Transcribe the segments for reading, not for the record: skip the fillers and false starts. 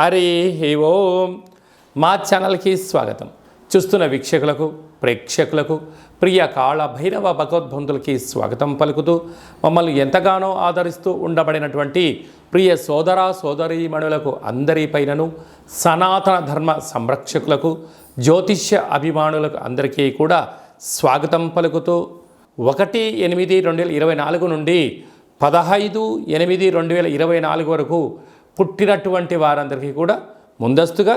హరి ఓం. మా ఛానల్కి స్వాగతం. చూస్తున్న వీక్షకులకు ప్రేక్షకులకు ప్రియ కాళ భైరవ భగవద్బంధులకి స్వాగతం పలుకుతూ మమ్మల్ని ఎంతగానో ఆదరిస్తూ ఉండబడినటువంటి ప్రియ సోదర సోదరీమణులకు అందరిపైనను సనాతన ధర్మ సంరక్షకులకు జ్యోతిష్య అభిమానులకు అందరికీ కూడా స్వాగతం పలుకుతూ 1/8/2024 నుండి 15/8/2024 వరకు పుట్టినటువంటి వారందరికీ కూడా ముందస్తుగా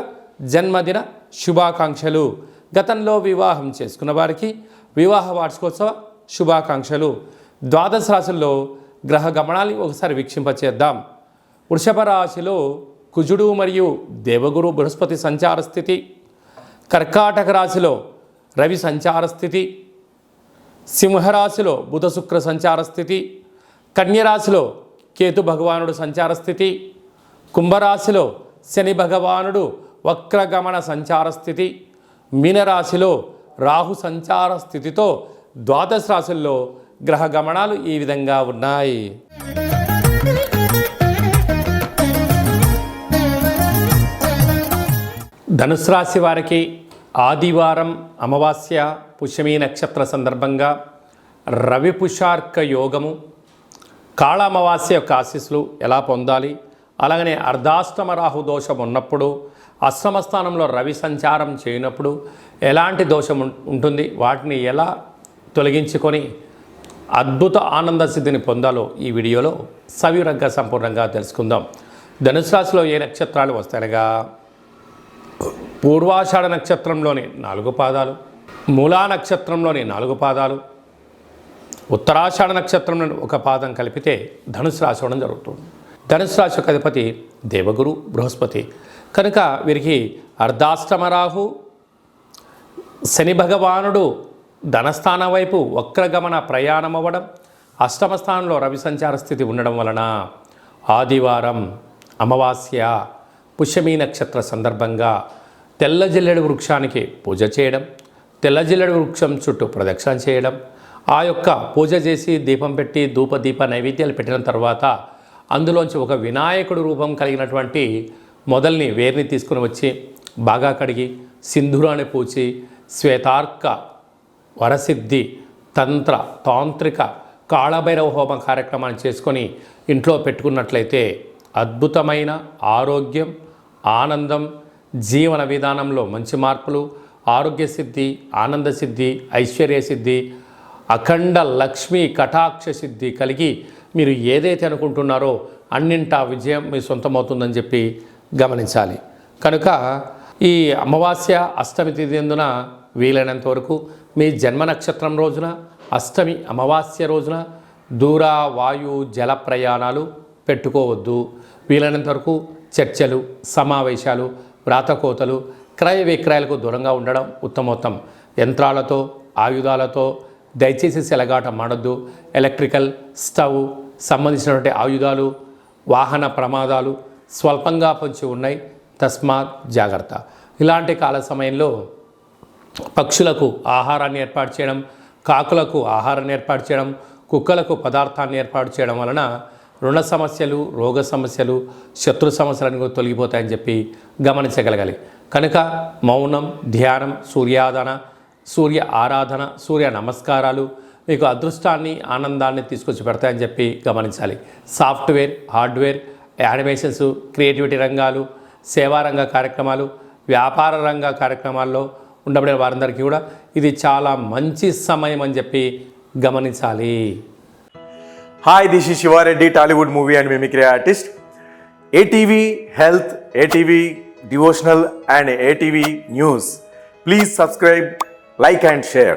జన్మదిన శుభాకాంక్షలు. గతంలో వివాహం చేసుకున్న వారికి వివాహ వార్షికోత్సవ శుభాకాంక్షలు. ద్వాదశ రాశుల్లో గ్రహ గమనాన్ని ఒకసారి వీక్షింపచేద్దాం. వృషభ రాశిలో కుజుడు మరియు దేవగురు బృహస్పతి సంచార స్థితి. కర్కాటక రాశిలో రవి సంచార స్థితి. సింహరాశిలో బుధ శుక్ర సంచార స్థితి. కన్యరాశిలో కేతు భగవానుడు సంచార స్థితి. కుంభరాశిలో శని భగవానుడు వక్రగమన సంచార స్థితి. మీనరాశిలో రాహు సంచార స్థితితో ద్వాదశ రాశుల్లో గ్రహ గమనాలు ఈ విధంగా ఉన్నాయి. ధనుసు రాశి వారికి ఆదివారం అమావాస్య పుష్యమీ నక్షత్ర సందర్భంగా రవి పుషార్క యోగము, కాళ అమావాస్య యొక్క ఆశీస్సులు ఎలా పొందాలి, అలాగనే అర్ధాష్టమ రాహు దోషం ఉన్నప్పుడు, అష్టమ స్థానంలో రవి సంచారం చేయనప్పుడు ఎలాంటి దోషం ఉంటుంది, వాటిని ఎలా తొలగించుకొని అద్భుత ఆనంద సిద్ధిని పొందాలో ఈ వీడియోలో సవివరంగా సంపూర్ణంగా తెలుసుకుందాం. ధనుసు రాశిలో ఏ నక్షత్రాలు వస్తాయనగా పూర్వాషాఢ నక్షత్రంలోని 4 పాదాలు, మూలా నక్షత్రంలోని 4 పాదాలు, ఉత్తరాషాఢ నక్షత్రంలోని 1 పాదం కలిపితే ధనుసు రాశి అవడం జరుగుతుంది. ధనుసు రాశి యొక్క అధిపతి దేవగురు బృహస్పతి కనుక వీరికి అర్ధాష్టమ రాహు, శని భగవానుడు ధనస్థానం వైపు వక్రగమన ప్రయాణం అవ్వడం, అష్టమ స్థానంలో రవి సంచార స్థితి ఉండడం వలన ఆదివారం అమావాస్య పుష్యమీ నక్షత్ర సందర్భంగా తెల్ల జిల్లెడు వృక్షానికి పూజ చేయడం, తెల్ల జిల్లెడు వృక్షం చుట్టూ ప్రదక్షిణ చేయడం, ఆ యొక్క పూజ చేసి దీపం పెట్టి ధూపదీప నైవేద్యాలు పెట్టిన తర్వాత అందులోంచి ఒక వినాయకుడు రూపం కలిగినటువంటి మొదల్ని వేరుని తీసుకుని వచ్చి బాగా కడిగి సింధూరాన్ని పూచి శ్వేతార్క వరసిద్ధి తంత్ర తాంత్రిక కాళభైరవ హోమ కార్యక్రమాన్ని చేసుకొని ఇంట్లో పెట్టుకున్నట్లయితే అద్భుతమైన ఆరోగ్యం, ఆనందం, జీవన విధానంలో మంచి మార్పులు, ఆరోగ్య సిద్ధి, ఆనంద సిద్ధి, ఐశ్వర్య సిద్ధి, అఖండ లక్ష్మీ కటాక్ష సిద్ధి కలిగి మీరు ఏదైతే అనుకుంటున్నారో అన్నింటా విజయం మీ సొంతమవుతుందని చెప్పి గమనించాలి. కనుక ఈ అమావాస్య అష్టమి తిథి ఎందున వీలైనంత వరకు మీ జన్మ నక్షత్రం రోజున అష్టమి అమావాస్య రోజున దూర వాయు జల ప్రయాణాలు పెట్టుకోవద్దు. వీలైనంత వరకు చర్చలు, సమావేశాలు, వ్రాతకోతలు, క్రయ విక్రయాలకు దూరంగా ఉండడం ఉత్తమోత్తం. యంత్రాలతో ఆయుధాలతో దయచేసి సెలగాట మాడద్దు. ఎలక్ట్రికల్ స్టవ్ సంబంధించినటువంటి ఆయుధాలు, వాహన ప్రమాదాలు స్వల్పంగా పొంచి ఉన్నాయి, తస్మాత్ జాగ్రత్త. ఇలాంటి కాల సమయంలో పక్షులకు ఆహారాన్ని ఏర్పాటు చేయడం, కాకులకు ఆహారాన్ని ఏర్పాటు చేయడం, కుక్కలకు పదార్థాన్ని ఏర్పాటు చేయడం వలన రుణ సమస్యలు, రోగ సమస్యలు, శత్రు సమస్యలను తొలగిపోతాయని చెప్పి గమనించగలగాలి. కనుక మౌనం, ధ్యానం, సూర్య ఆరాధన, సూర్య నమస్కారాలు మీకు అదృష్టాన్ని, ఆనందాన్ని తీసుకొచ్చి పెడతాయని చెప్పి గమనించాలి. సాఫ్ట్వేర్, హార్డ్వేర్, యానిమేషన్స్, క్రియేటివిటీ రంగాలు, సేవారంగ కార్యక్రమాలు, వ్యాపార రంగ కార్యక్రమాల్లో ఉండబడిన వారందరికీ కూడా ఇది చాలా మంచి సమయం అని చెప్పి గమనించాలి. Hi, this is Shiva Reddy, Tollywood movie and mimicry artist. ATV Health, ATV Devotional and ATV News. Please subscribe, like and share.